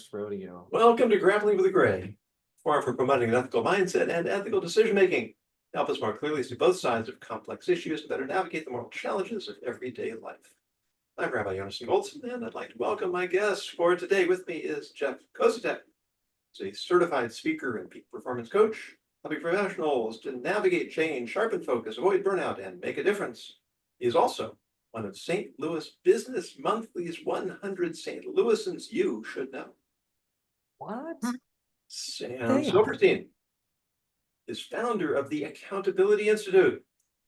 first rodeo. Welcome to Grappling with the Gray, forum for promoting an ethical mindset and ethical decision-making. Help us more clearly see both sides of complex issues and better navigate the moral challenges of everyday life. I'm Rabbi Yonason Goldson, and I'd like to welcome my guest for today. With me is Jeff Koziatek. He's a certified speaker and peak performance coach, helping professionals to navigate change, sharpen focus, avoid burnout, and make a difference. He is also one of St. Louis Business Monthly's 100 St. Louisans you should know. What? Sam Silverstein is founder of the Accountability Institute.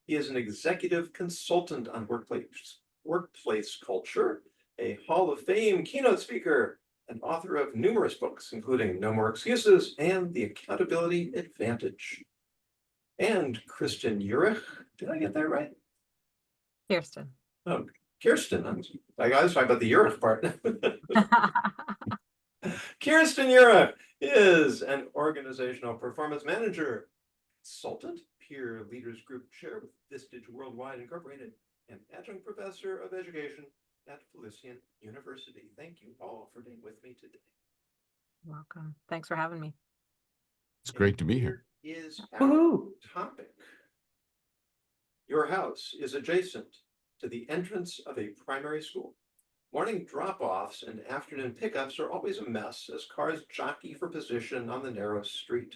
He is an executive consultant on workplace culture, a Hall of Fame keynote speaker, and author of numerous books, including No More Excuses and The Accountability Advantage. And Kirsten Yurich, did I get that right? Kirsten. Oh, Kirsten. I was talking about the Yurich part. Kirsten Yurich is an organizational performance manager, consultant, peer leaders group chair with Vistage Worldwide Incorporated, and adjunct professor of education at Felician University. Thank you all for being with me today. Welcome. Thanks for having me. It's great to be here. Is our topic. Your house is adjacent to the entrance of a primary school. Morning drop-offs and afternoon pickups are always a mess as cars jockey for position on the narrow street.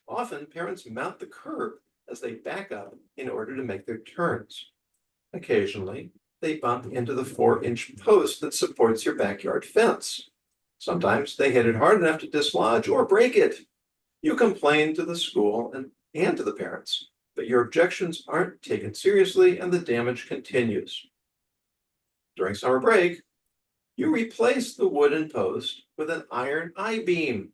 Often, parents mount the curb as they back up in order to make their turns. Occasionally, they bump into the 4-inch post that supports your backyard fence. Sometimes they hit it hard enough to dislodge or break it. You complain to the school and to the parents, but your objections aren't taken seriously and the damage continues. During summer break, you replace the wooden post with an iron I-beam,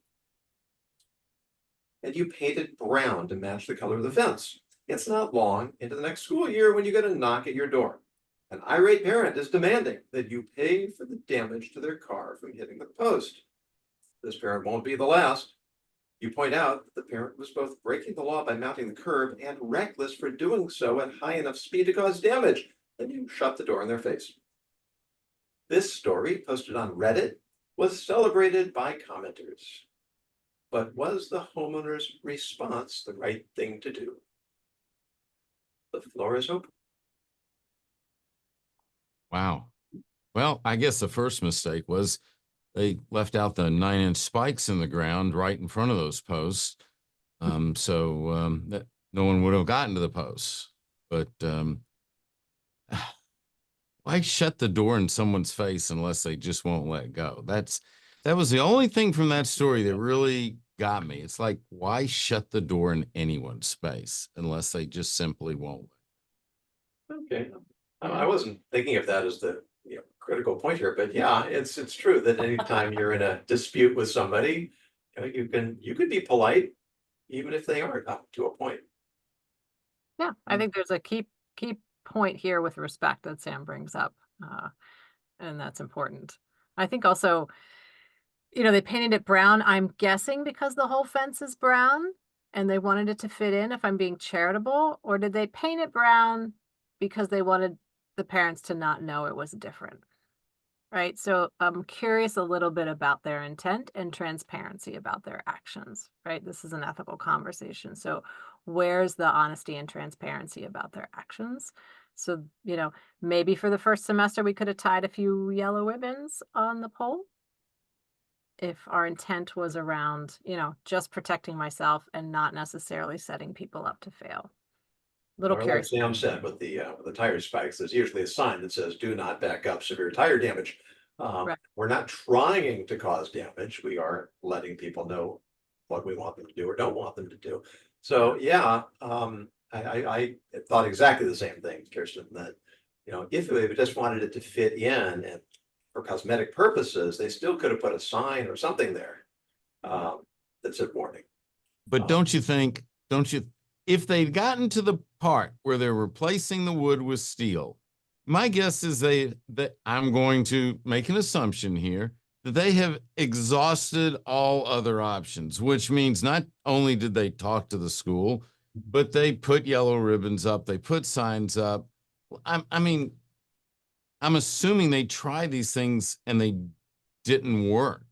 and you paint it brown to match the color of the fence. It's not long into the next school year when you get a knock at your door. An irate parent is demanding that you pay for the damage to their car from hitting the post. This parent won't be the last. You point out that the parent was both breaking the law by mounting the curb and reckless for doing so at high enough speed to cause damage. Then you shut the door in their face. This story, posted on Reddit, was celebrated by commenters. But was the homeowner's response the right thing to do? The floor is open. Wow. Well, I guess the first mistake was they left out the 9-inch spikes in the ground right in front of those posts. That no one would have gotten to the posts. But why shut the door in someone's face unless they just won't let go? That was the only thing from that story that really got me. It's like, why shut the door in anyone's space unless they just simply won't? Okay. I wasn't thinking of that as the critical point here, but yeah, it's true that anytime you're in a dispute with somebody, you can be polite, even if they aren't up to a point. Yeah, I think there's a key point here with respect that Sam brings up, and that's important. I think also, they painted it brown, I'm guessing because the whole fence is brown and they wanted it to fit in, if I'm being charitable, or did they paint it brown because they wanted the parents to not know it was different, right? So I'm curious a little bit about their intent and transparency about their actions, right? This is an ethical conversation. So where's the honesty and transparency about their actions? So, maybe for the first semester, we could have tied a few yellow ribbons on the pole if our intent was around, just protecting myself and not necessarily setting people up to fail. Little curious. Like Sam said, with the tire spikes, there's usually a sign that says "Do not back up, severe tire damage." Right. We're not trying to cause damage. We are letting people know what we want them to do or don't want them to do. So yeah, I thought exactly the same thing, Kirsten. That if they just wanted it to fit in and for cosmetic purposes, they still could have put a sign or something there that said warning. But don't you think? If they'd gotten to the part where they're replacing the wood with steel, my guess is that I'm going to make an assumption here that they have exhausted all other options, which means not only did they talk to the school, but they put yellow ribbons up, they put signs up. I'm assuming they tried these things and they didn't work.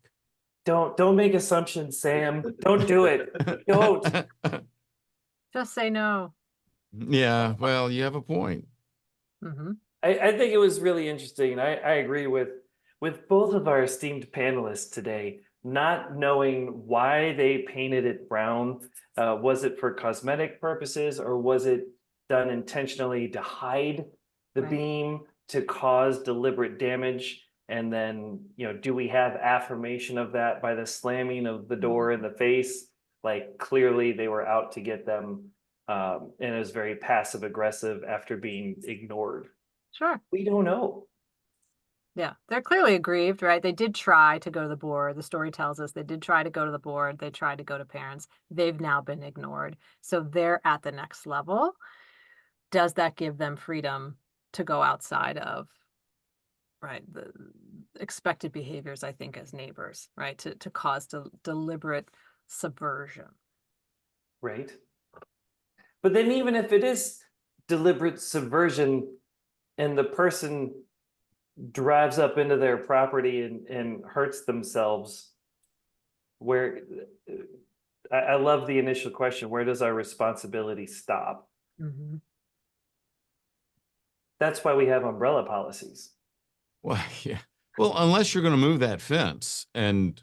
Don't make assumptions, Sam. Don't do it. Don't. Just say no. Yeah, well, you have a point. Hmm. I think it was really interesting, and I agree with both of our esteemed panelists today, not knowing why they painted it brown. Was it for cosmetic purposes, or was it done intentionally to hide the Right. beam, to cause deliberate damage? And then, do we have affirmation of that by the slamming of the door in the face? Like, clearly they were out to get them, and it was very passive aggressive after being ignored. Sure. We don't know. Yeah, they're clearly aggrieved, right? They did try to go to the board. The story tells us they did try to go to the board. They tried to go to parents. They've now been ignored. So they're at the next level. Does that give them freedom to go outside of, right, the expected behaviors, I think, as neighbors, right, to cause deliberate subversion? Right. But then even if it is deliberate subversion and the person drives up into their property and hurts themselves, where I love the initial question, where does our responsibility stop? Mm-hmm. That's why we have umbrella policies. Well, yeah. Well, unless you're going to move that fence, and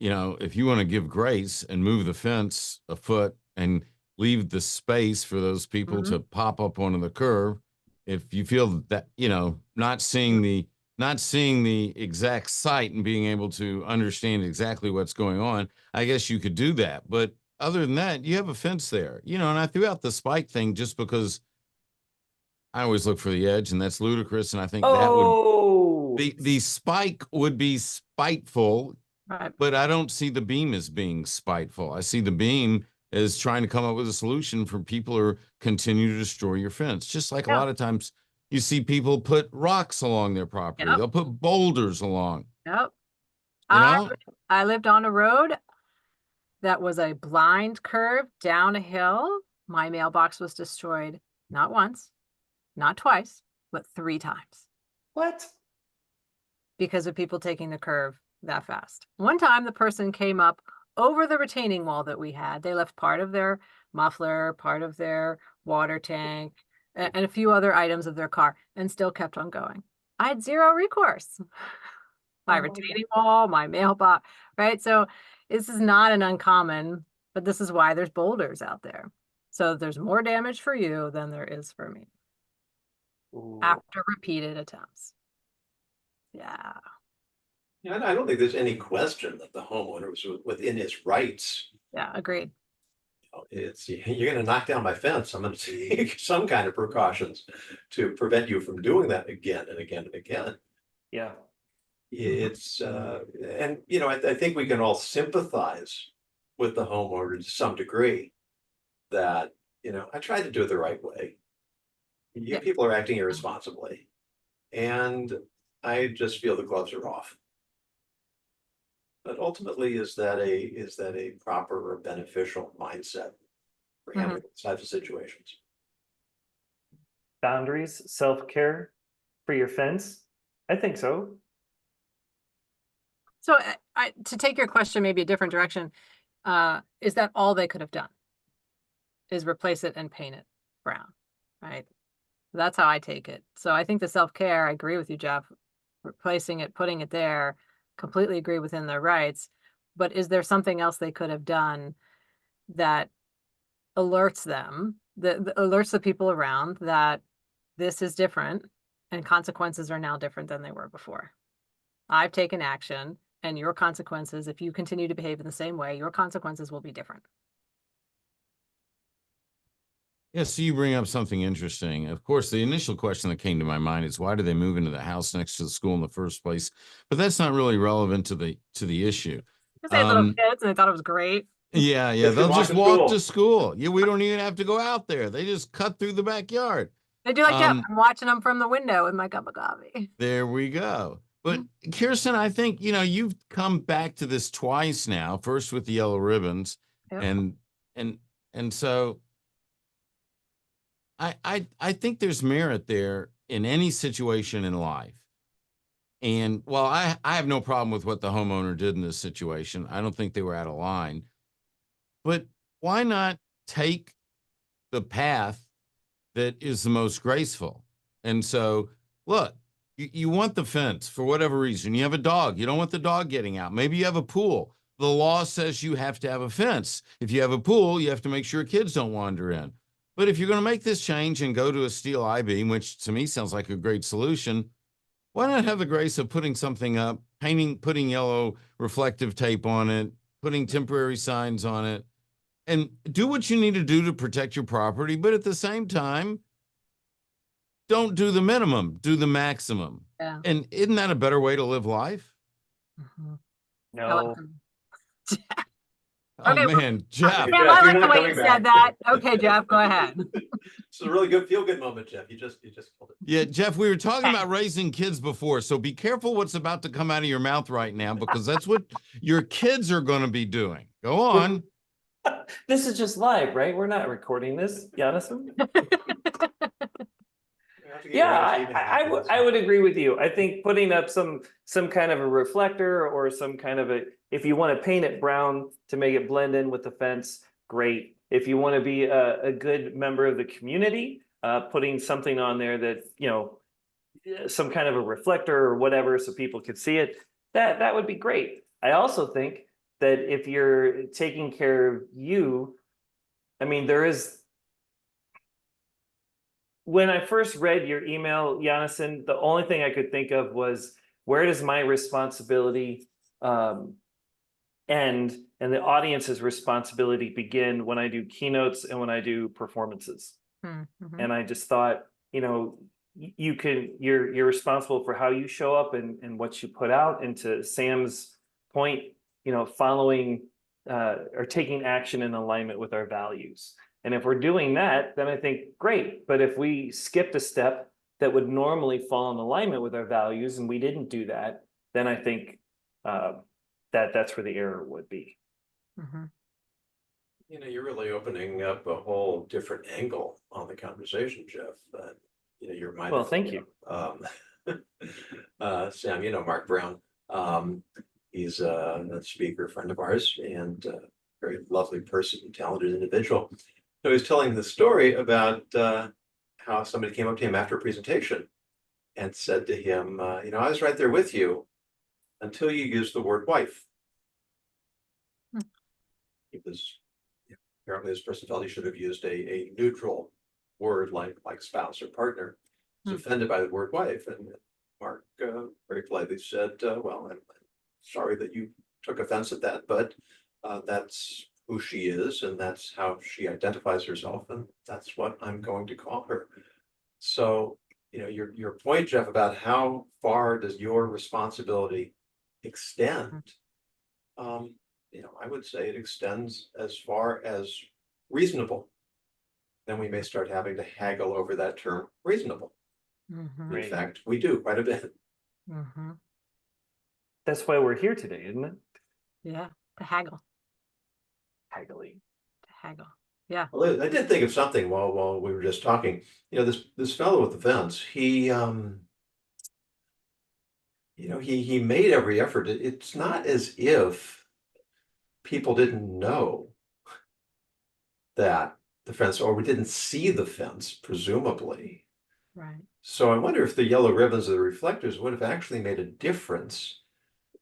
if you want to give grace and move the fence a foot and leave the space for those people to pop up onto the curb, if you feel that, not seeing the exact site and being able to understand exactly what's going on, I guess you could do that. But other than that, you have a fence there, and I threw out the spike thing just because I always look for the edge, and that's ludicrous. And I think that would the spike would be spiteful, Right. but I don't see the beam as being spiteful. I see the beam as trying to come up with a solution for people who continue to destroy your fence. Just like a lot of times you see people put rocks along their property. Yep. They'll put boulders along. Yep. You know? I lived on a road that was a blind curve down a hill. My mailbox was destroyed not once, not twice, but 3 times. What? Because of people taking the curve that fast. One time the person came up over the retaining wall that we had. They left part of their muffler, part of their water tank, and a few other items of their car, and still kept on going. I had zero recourse. My retaining wall, my mailbox, right? So this is not an uncommon, but this is why there's boulders out there. So there's more damage for you than there is for me. Ooh. After repeated attempts. Yeah. I don't think there's any question that the homeowner was within his rights. Yeah, agreed. It's, you're going to knock down my fence. I'm going to take some kind of precautions to prevent you from doing that again and again and again. Yeah. It's, and I think we can all sympathize with the homeowner to some degree that, I tried to do it the right way. You people are acting irresponsibly, and I just feel the gloves are off. But ultimately, is that a proper or beneficial mindset for handling these types of situations? Boundaries, self-care for your fence? I think so. So to take your question maybe a different direction, is that all they could have done? Is replace it and paint it brown, right? That's how I take it. So I think the self-care, I agree with you, Jeff, replacing it, putting it there, completely agree within their rights. But is there something else they could have done that alerts them, that alerts the people around that this is different and consequences are now different than they were before? I've taken action, and your consequences, if you continue to behave in the same way, your consequences will be different. Yeah, so you bring up something interesting. Of course, the initial question that came to my mind is, why did they move into the house next to the school in the first place? But that's not really relevant to the issue. Because they had little kids and they thought it was great. Yeah, they'll just walk to school. Yeah, we don't even have to go out there. They just cut through the backyard. They do like Jeff. I'm watching them from the window with my cup of coffee. There we go. But Kirsten, I think, you've come back to this twice now, first with the yellow ribbons. Yep. And so I think there's merit there in any situation in life. And well, I have no problem with what the homeowner did in this situation. I don't think they were out of line. But why not take the path that is the most graceful? And so, look, you want the fence for whatever reason. You have a dog. You don't want the dog getting out. Maybe you have a pool. The law says you have to have a fence. If you have a pool, you have to make sure kids don't wander in. But if you're going to make this change and go to a steel I-beam, which to me sounds like a great solution, why not have the grace of putting something up, putting yellow reflective tape on it, putting temporary signs on it, and do what you need to do to protect your property, but at the same time, don't do the minimum, do the maximum. Yeah. And isn't that a better way to live life? Mhm. I No. like them. Oh Okay, well, man, Jeff. Sam, Jeff, I you're like the not way coming you back. said that. Okay, Jeff, go ahead. It's a really good feel-good moment, Jeff. You just killed it. Yeah, Jeff, we were talking about raising kids before, so be careful what's about to come out of your mouth right now, because that's what your kids are going to be doing. Go on. This is just live, right? We're not recording this, Jonathan. Yeah, I would agree with you. I think putting up some kind of a reflector or some kind of if you want to paint it brown to make it blend in with the fence, great. If you want to be a good member of the community, putting something on there that, you know, some kind of a reflector or whatever so people could see it, that would be great. I also think that if you're taking care of you, I mean, when I first read your email, Jonathan, the only thing I could think of was, where does my responsibility end and the audience's responsibility begin when I do keynotes and when I do performances? Mm-hmm. And I just thought, you know, you're responsible for how you show up and what you put out. And to Sam's point, you know, following or taking action in alignment with our values. And if we're doing that, then I think great. But if we skipped a step that would normally fall in alignment with our values and we didn't do that, then I think that's where the error would be. Mm-hmm. You know, you're really opening up a whole different angle on the conversation, Jeff. You know, you're my. Well, thank you. Sam, you know Mark Brown. He's a speaker friend of ours and a very lovely person, talented individual. So he's telling the story about how somebody came up to him after a presentation and said to him, you know, I was right there with you until you used the word wife. It was, apparently this person felt he should have used a neutral word like spouse or partner. He was offended by the word wife, and Mark very politely said, well, I'm sorry that you took offense at that, but that's who she is, and that's how she identifies herself, and that's what I'm going to call her. So, you know, your point, Jeff, about how far does your responsibility extend? You know, I would say it extends as far as reasonable. Then we may start having to haggle over that term reasonable. Mm-hmm. In fact, we do quite a bit. Mm-hmm. That's why we're here today, isn't it? Yeah, to haggle. Haggling. To haggle. Yeah. Well, I did think of something while we were just talking. You know, this fellow with the fence, he you know, he made every effort. It's not as if people didn't know that the fence, or we didn't see the fence, presumably. Right. So I wonder if the yellow ribbons or the reflectors would have actually made a difference.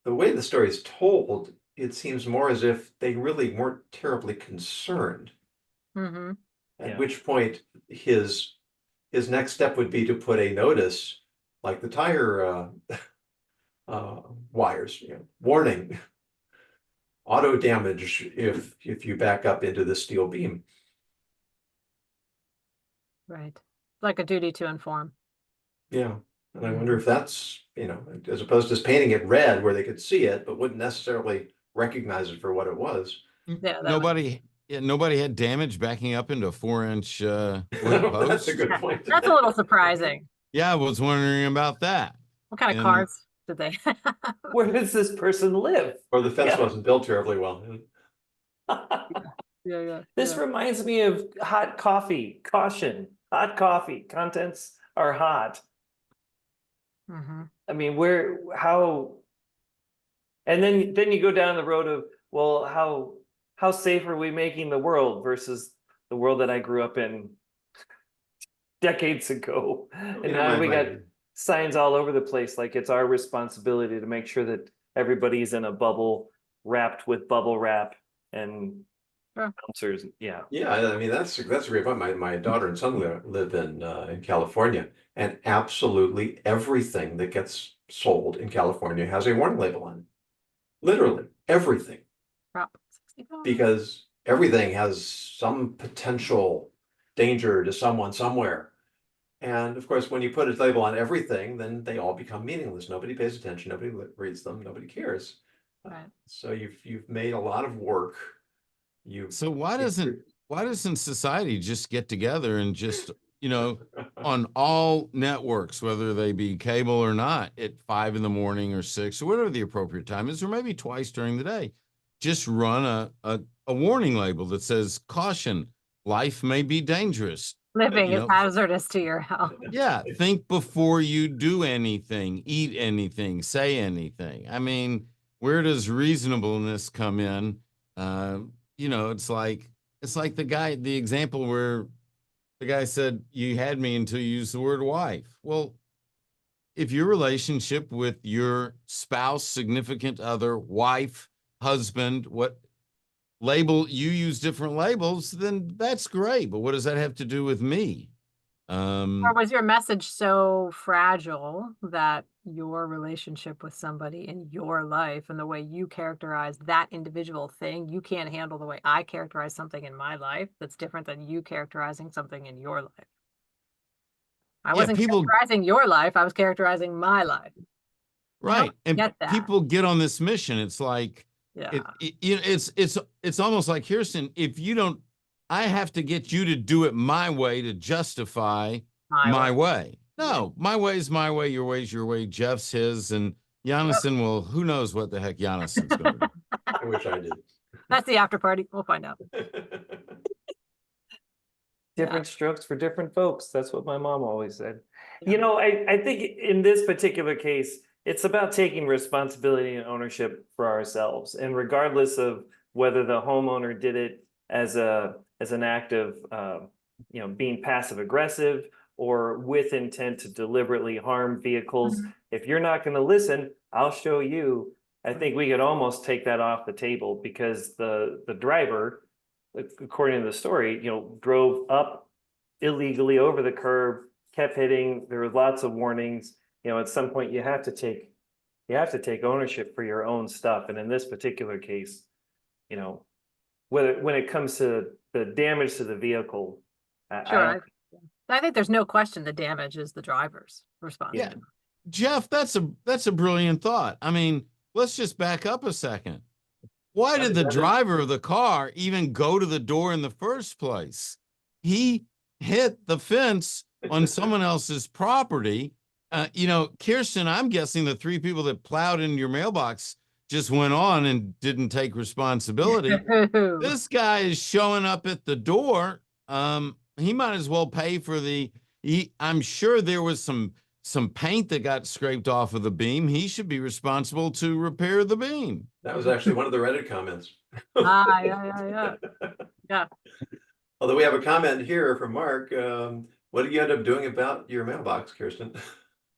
The way the story is told, it seems more as if they really weren't terribly concerned. Mm-hmm. At which point his next step would be to put a notice like the tire wires, you know, warning, auto damage if you back up into the steel beam. Right. Like a duty to inform. Yeah. And I wonder if that's, you know, as opposed to just painting it red where they could see it, but wouldn't necessarily recognize it for what it was. Yeah. Nobody had damage backing up into a 4-inch wood post. That's a good point. That's a little surprising. Yeah, I was wondering about that. What kind of And- cars did they? Where does this person live? Or the fence Yeah. wasn't built terribly well. Yeah. This reminds me of hot coffee. Caution, hot coffee. Contents are hot. I mean, how, and then you go down the road of, well, how safe are we making the world versus the world that I grew up in decades ago? And now we got signs all over the place, like it's our responsibility to make sure that everybody's in a bubble wrapped with bubble wrap and bouncers. Yeah. Yeah, I mean, that's a great point. My daughter and son live in California, and absolutely everything that gets sold in California has a warning label on it. Literally everything. Because everything has some potential danger to someone somewhere. And of course, when you put a label on everything, then they all become meaningless. Nobody pays attention. Nobody reads them. Nobody cares. Right. So you've made a lot of work. So why doesn't society just get together and just, you know, on all networks, whether they be cable or not, at 5 a.m. or 6 or whatever the appropriate time is, or maybe twice during the day, just run a warning label that says, caution, life may be dangerous. Living is hazardous to your health. Yeah. Think before you do anything, eat anything, say anything. I mean, where does reasonableness come in? You know, it's like the example where the guy said, you had me until you used the word wife. Well, if your relationship with your spouse, significant other, wife, husband, what label you use different labels, then that's great. But what does that have to do with me? Or was your message so fragile that your relationship with somebody in your life and the way you characterize that individual thing, you can't handle the way I characterize something in my life that's different than you characterizing something in your life? I wasn't characterizing your life, I was characterizing my life. Right. And people get on this mission. It's like, it's almost like, Kirsten, if you don't, I have to get you to do it my way to justify my way. No, my way is my way, your way is your way, Jeff's his, and Jonathan, well, who knows what the heck Jonathan's going to do. I wish I did. That's the after party. We'll find out. Different strokes for different folks. That's what my mom always said. You know, I think in this particular case, it's about taking responsibility and ownership for ourselves. And regardless of whether the homeowner did it as an act of, you know, being passive aggressive or with intent to deliberately harm vehicles, if you're not going to listen, I'll show you. I think we could almost take that off the table, because the driver, according to the story, you know, drove up illegally over the curb, kept hitting. There were lots of warnings. You know, at some point you have to take ownership for your own stuff. And in this particular case, you know, when it comes to the damage to the vehicle, I think there's no question the damage is the driver's responsibility. Yeah, Jeff, that's a brilliant thought. I mean, let's just back up a second. Why did the driver of the car even go to the door in the first place? He hit the fence on someone else's property. You know, Kirsten, I'm guessing the 3 people that plowed into your mailbox just went on and didn't take responsibility. This guy is showing up at the door. He might as well pay for I'm sure there was some paint that got scraped off of the beam. He should be responsible to repair the beam. That was actually one of the Reddit comments. Yeah. Although we have a comment here from Mark. What did you end up doing about your mailbox, Kirsten?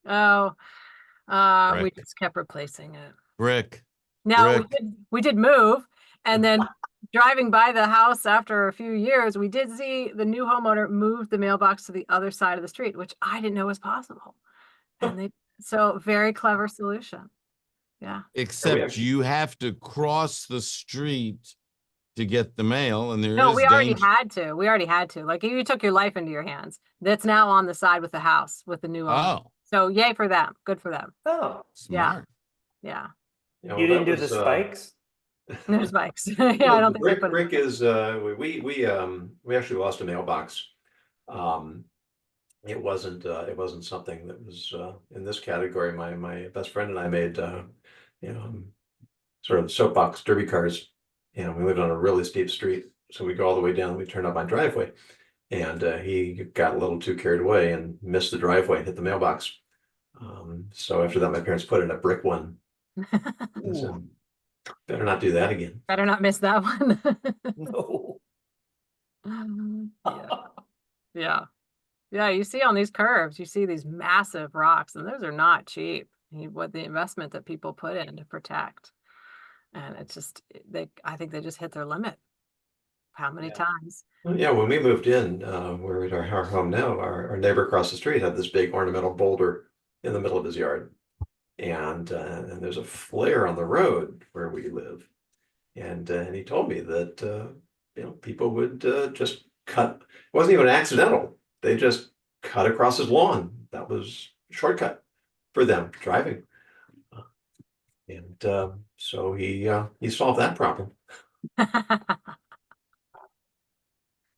We just kept replacing it. Rick. Now we did move, and then driving by the house after a few years, we did see the new homeowner move the mailbox to the other side of the street, which I didn't know was possible. And so very clever solution. Yeah. Except you have to cross the street to get the mail, and we already had to. We already had to. Like, you took your life into your hands. That's now on the side with the house with the new owner. So yay for them. Good for them. Oh, smart. Yeah. You didn't do the spikes? No spikes. Yeah, I don't think Rick is we actually lost a mailbox. It wasn't something that was in this category. My best friend and I made sort of soapbox derby cars. And we lived on a really steep street, so we go all the way down. We turned up my driveway, and he got a little too carried away and missed the driveway, hit the mailbox. So after that, my parents put in a brick one. So better not do that again. Better not miss that one. No. Yeah. Yeah. Yeah, you see on these curves, you see these massive rocks, and those are not cheap. What the investment that people put in to protect. And it's just I think they just hit their limit. How many Yeah. times? Well, yeah, when we moved in, we're at our home now, our neighbor across the street had this big ornamental boulder in the middle of his yard. And there's a flare on the road where we live. And he told me that people would just cut. It wasn't even accidental. They just cut across his lawn. That was a shortcut for them driving. And so he solved that problem.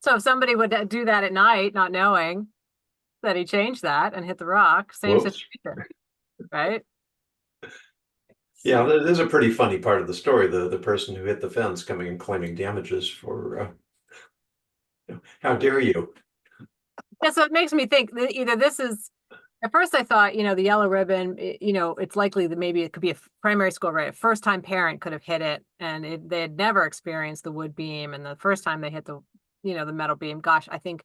So if somebody would do that at night, not knowing that he changed that and hit the rock, same Whoops. situation, right? Yeah, there's a pretty funny part of the story. The person who hit the fence coming and claiming damages for how dare you? Yeah, so it makes me think that either this is, at first I thought, the yellow ribbon, it's likely that maybe it could be a primary school, right? A first-time parent could have hit it, and they had never experienced the wood beam, and the first time they hit the metal beam. Gosh, I think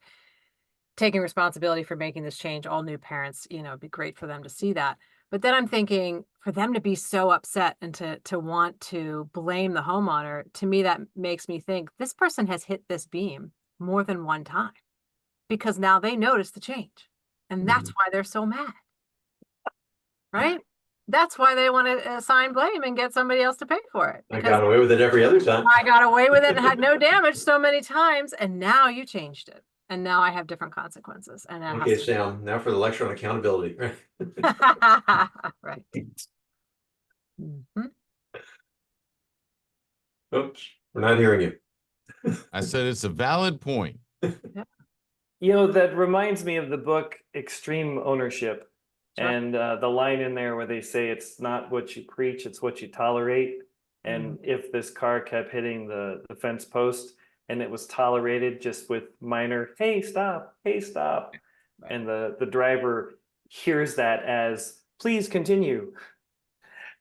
taking responsibility for making this change, all new parents, it'd be great for them to see that. But then I'm thinking, for them to be so upset and to want to blame the homeowner, to me, that makes me think this person has hit this beam more than one time, because now they notice the change. And that's why they're so mad, right? That's why they want to assign blame and get somebody else to pay for it. I got away with it every other time. I got away with it and had no damage so many times, and now you changed it. And now I have different consequences. And it Okay, has to Sam, now for the lecture on accountability. right. Mhm. Oops, we're not hearing you. I said it's a valid point. That reminds me of the book Extreme Ownership. Sure. And the line in there where they say it's not what you preach, it's what you tolerate. And if this car kept hitting the fence post and it was tolerated just with minor, hey, stop, Right. and the driver hears that as, please continue,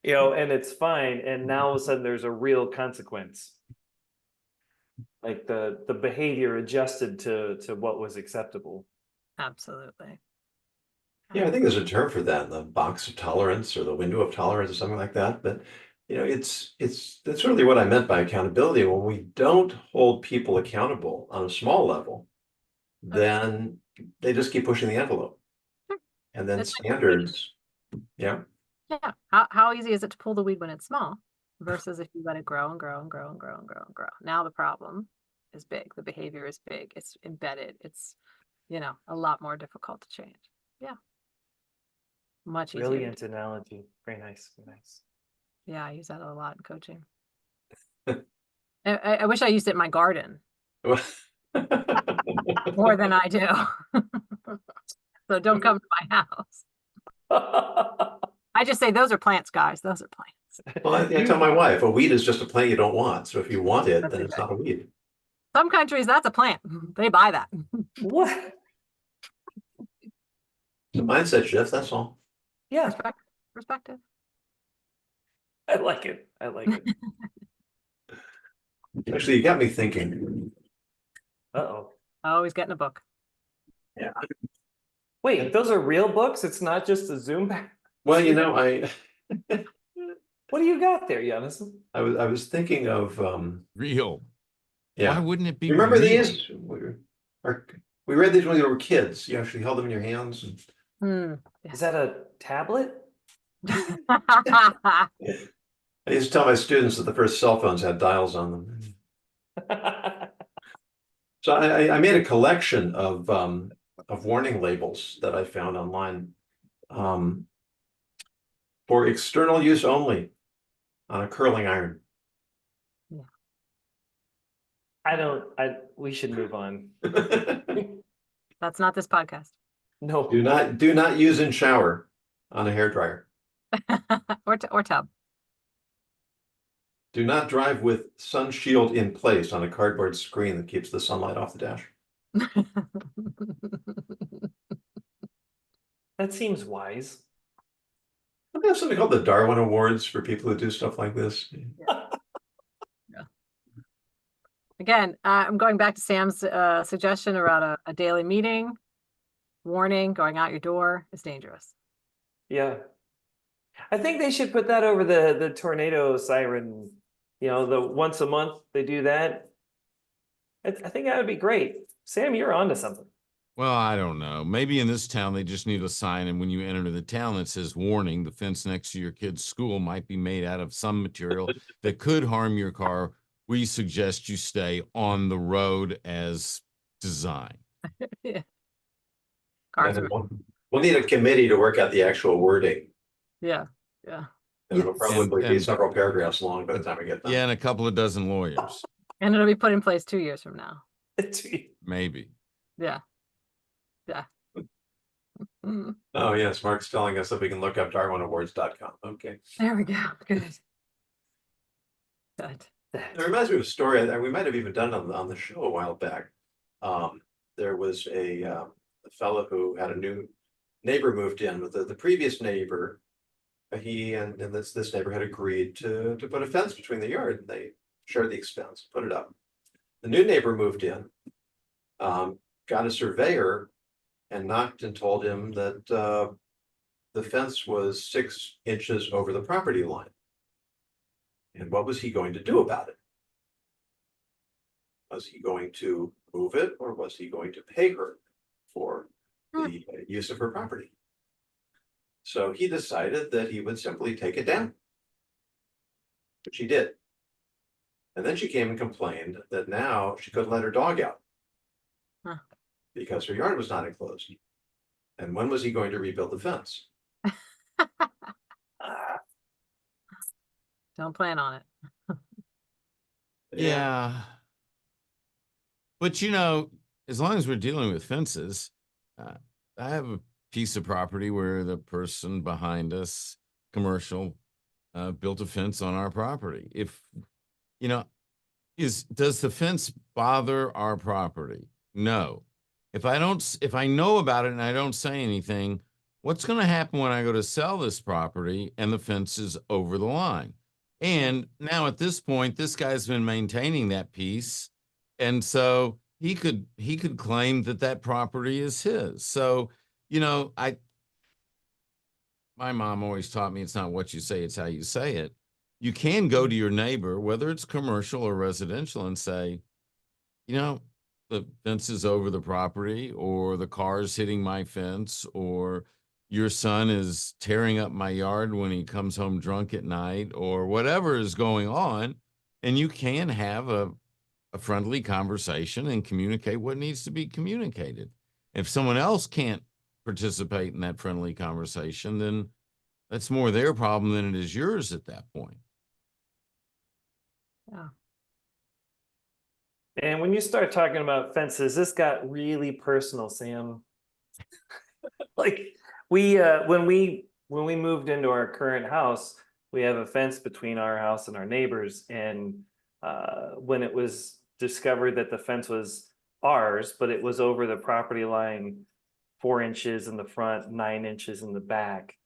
and it's fine. And now all of a sudden there's a real consequence. Like the behavior adjusted to what was acceptable. Absolutely. Yeah, I think there's a term for that, the box of tolerance or the window of tolerance or something like that. But that's really what I meant by accountability. When we don't hold people accountable on a small level, then they just keep pushing the envelope. And then It's like standards, yeah. Yeah. How easy is it to pull the weed when it's small versus if you let it grow and grow and grow and grow and grow and grow? Now the problem is big. The behavior is big. It's embedded. It's, a lot more difficult to change. Yeah. Much easier. Brilliant analogy. Very nice. Very nice. Yeah, I use that a lot in coaching. I wish I used it in my garden more than I do. So don't come to my house. I just say those are plants, guys. Those are plants. Well, I tell my wife, a weed is just a plant you don't want. So if you want it, That's then it's not a weed. Some countries, that's a plant. They buy that. What? It's a mindset shift, that's all. Yeah, Perspective. I like it. I like it. Actually, you got me thinking. Uh-oh. Oh, he's getting a book. Yeah. Wait, those are real books? It's not just a Zoom back? Well, What do you got there, Jonathan? I was thinking of Real. yeah. Why wouldn't it be You remember real? these? We read these when we were kids. You actually held them in your hands. Is that a tablet? I used to tell my students that the first cell phones had dials on them. So I made a collection of warning labels that I found online for external use only on a curling iron. We should move on. That's not this podcast. No. Do not use in shower on a hairdryer. or tub. Do not drive with sun shield in place on a cardboard screen that keeps the sunlight off the dash. That seems wise. Don't they have something called the Darwin Awards for people who do stuff like this? Again, I'm going back to Sam's suggestion around a daily meeting. Warning, going out your door is dangerous. Yeah. I think they should put that over the tornado siren, you know, the once a month they do that. I think that would be great. Sam, you're onto something. Well, I don't know. Maybe in this town, they just need a sign, and when you enter the town that says, warning, the fence next to your kid's school might be made out of some material that could harm your car. We suggest you stay on the road as designed. Yeah. Cars And are, we'll need a committee to work out the actual wording. yeah. And it'll probably be And- several paragraphs long by the time we get done. Yeah, and a couple of dozen lawyers, And it'll be put in place 2 years from now. maybe. Yeah. Yeah. Mm, Oh, yes, Mark's telling us that we can look up darwinawards.com. Okay. there we go. Good. Good. It reminds me of a story that we might have even done on the show a while back. There was a fellow who had a new neighbor moved in with the previous neighbor. He and this neighbor had agreed to put a fence between the yard, and they shared the expense, put it up. The new neighbor moved in, got a surveyor and knocked and told him that the fence was 6 inches over the property line. And what was he going to do about it? Was he going to move it, or was he going to pay her for the use of her property? So he decided that he would simply take it down, which he did. And then she came and complained that now she couldn't let her dog out because her yard was not enclosed. And when was he going to rebuild the fence? Don't plan on it. Yeah. But you know, as long as we're dealing with fences, I have a piece of property where the person behind us, commercial, built a fence on our property. If, you know, does the fence bother our property? No. If I know about it and I don't say anything, what's going to happen when I go to sell this property and the fence is over the line? And now at this point, this guy's been maintaining that piece. And so he could claim that property is his. So, you know, my mom always taught me it's not what you say, it's how you say it. You can go to your neighbor, whether it's commercial or residential, and say, you know, the fence is over the property, or the car's hitting my fence, or your son is tearing up my yard when he comes home drunk at night, or whatever is going on. And you can have a friendly conversation and communicate what needs to be communicated. If someone else can't participate in that friendly conversation, then that's more their problem than it is yours at that point. Yeah. And when you start talking about fences, this got really personal, Sam. Like when we moved into our current house, we have a fence between our house and our neighbors. And when it was discovered that the fence was ours, but it was over the property line 4 inches in the front, 9 inches in the back,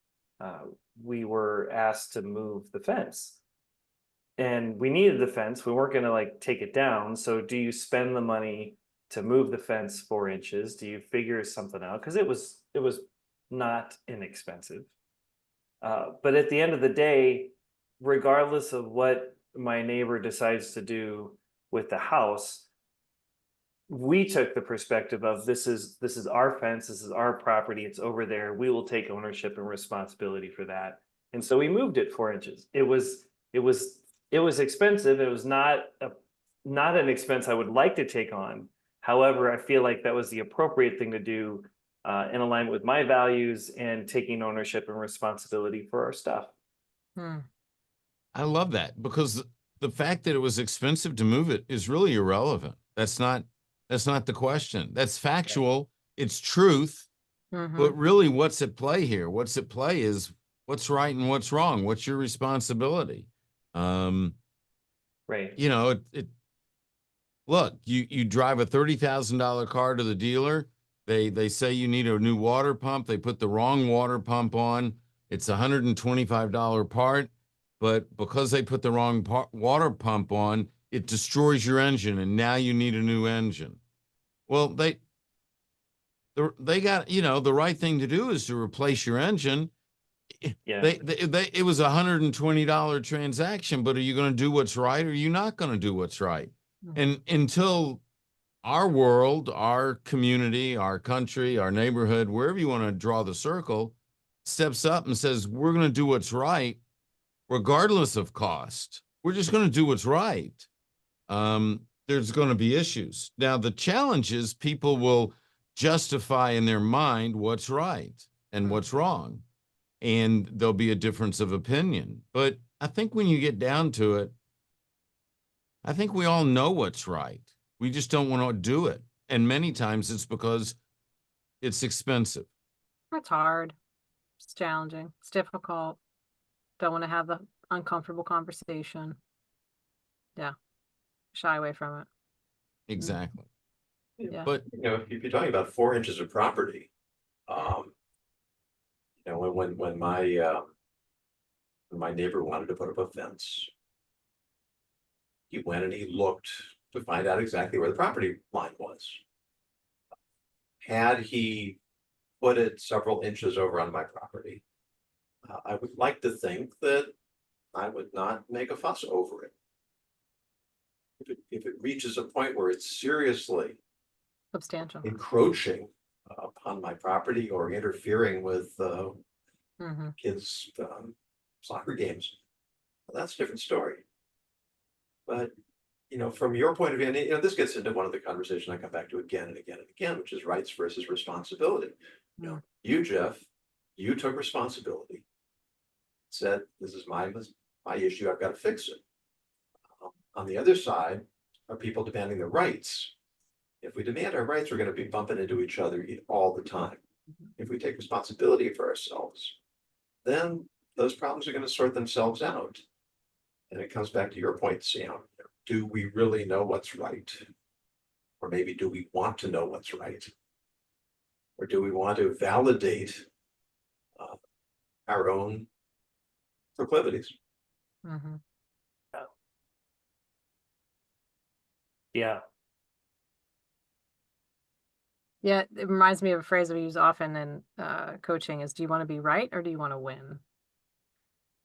we were asked to move the fence. And we needed the fence. We weren't going to like take it down. So do you spend the money to move the fence 4 inches? Do you figure something out? Because it was not inexpensive. But at the end of the day, regardless of what my neighbor decides to do with the house, we took the perspective of this is our fence, this is our property, it's over there. We will take ownership and responsibility for that. And so we moved it 4 inches. It was expensive. It was not an expense I would like to take on. However, I feel like that was the appropriate thing to do in alignment with my values and taking ownership and responsibility for our stuff. I love that, because the fact that it was expensive to move it is really irrelevant. That's not the question. That's factual. It's truth. But really, what's at play here? What's at play is what's right and what's wrong. What's your responsibility? Right. You know, look, you drive a $30,000 car to the dealer. They say you need a new water pump. They put the wrong water pump on. It's $125 part, but because they put the wrong water pump on, it destroys your engine, and now you need a new engine. Well, they got, the right thing to do is to replace your engine. Yeah. It was $120 transaction, but are you going to do what's right, or are you not going to do what's right? And until our world, our community, our country, our neighborhood, wherever you want to draw the circle, steps up and says, we're going to do what's right, regardless of cost. We're just going to do what's right. There's going to be issues. Now, the challenge is people will justify in their mind what's right and what's wrong. And there'll be a difference of opinion. But I think when you get down to it, I think we all know what's right. We just don't want to do it. And many times it's because it's expensive. It's hard. It's challenging. It's difficult. Don't want to have the uncomfortable conversation. Yeah. Shy away from it. Exactly. Yeah. But if you're talking about 4 inches of property, when my neighbor wanted to put up a fence, he went and he looked to find out exactly where the property line was. Had he put it several inches over on my property, I would like to think that I would not make a fuss over it. If it reaches a point where it's seriously Substantial. encroaching upon my property or interfering with kids' soccer games, well, that's a different story. But from your point of view, and this gets into one of the conversations I come back to again and again and again, which is rights versus responsibility. You, Jeff, you took responsibility, said, this is my issue, I've got to fix it. On the other side are people demanding their rights. If we demand our rights, we're going to be bumping into each other all the time. If we take responsibility for ourselves, then those problems are going to sort themselves out. And it comes back to your point, Sam. Do we really know what's right? Or maybe do we want to know what's right? Or do we want to validate our own proclivities? Yeah. Yeah, it reminds me of a phrase we use often in coaching is, do you want to be right or do you want to win?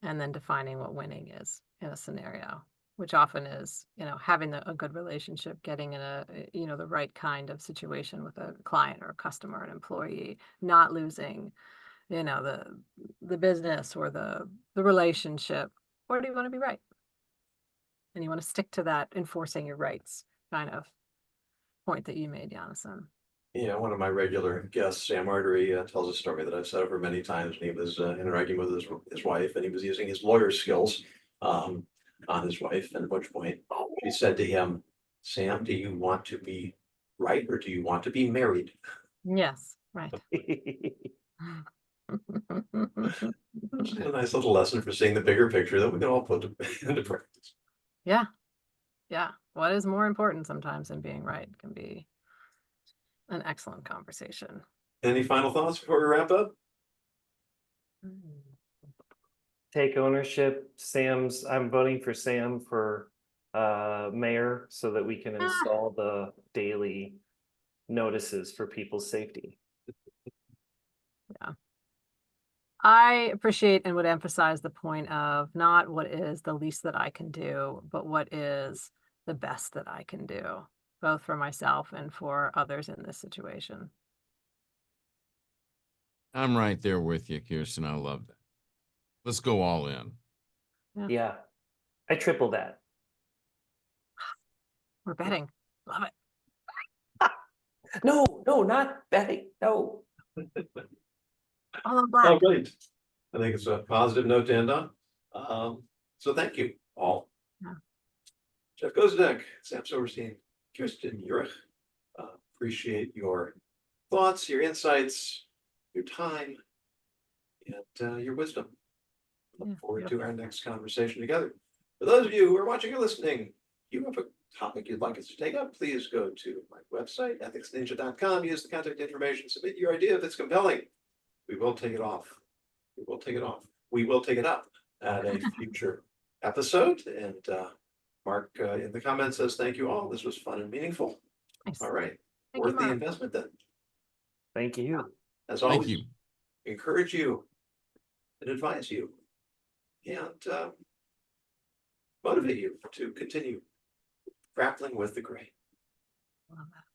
And then defining what winning is in a scenario, which often is, having a good relationship, getting in the right kind of situation with a client or a customer, an employee, not losing, the business or the relationship. Or do you want to be right? And you want to stick to that enforcing your rights kind of point that you made, Jonathan. One of my regular guests, Sam Artery, tells a story that I've said over many times. And he was interacting with his wife, and he was using his lawyer skills on his wife. And at which point she said to him, Sam, do you want to be right or do you want to be married? Yes, right. Just a nice little lesson for seeing the bigger picture that we can all put into practice. Yeah. Yeah. What is more important sometimes than being right can be an excellent conversation. Any final thoughts before we wrap up? Take ownership. I'm voting for Sam for mayor so that we can install the daily notices for people's safety. Yeah. I appreciate and would emphasize the point of not what is the least that I can do, but what is the best that I can do, both for myself and for others in this situation. I'm right there with you, Kirsten. I love that. Let's go all in. Yeah. I triple that. We're betting. Love it. No, not betting. No. All in black. Oh, great. I think it's a positive note to end on. So thank you all. Yeah. Jeff Koziatek, Sam Silverstein, Kirsten Yurich. Appreciate your thoughts, your insights, your time, and your wisdom. Look forward to our next conversation together. For those of you who are watching or listening, you have a topic you'd like us to take up, please go to my website, ethicsninja.com, use the contact information, submit your idea if it's compelling. We will take it off We will take it off. We will take it up at a future episode. And Mark in the comments says, thank you all. This was fun and meaningful. Nice. All right. Thank you, Worth the Mark. investment then. Thank you. As Thank always, you. encourage you and advise you and motivate you to continue grappling with the gray. Love that.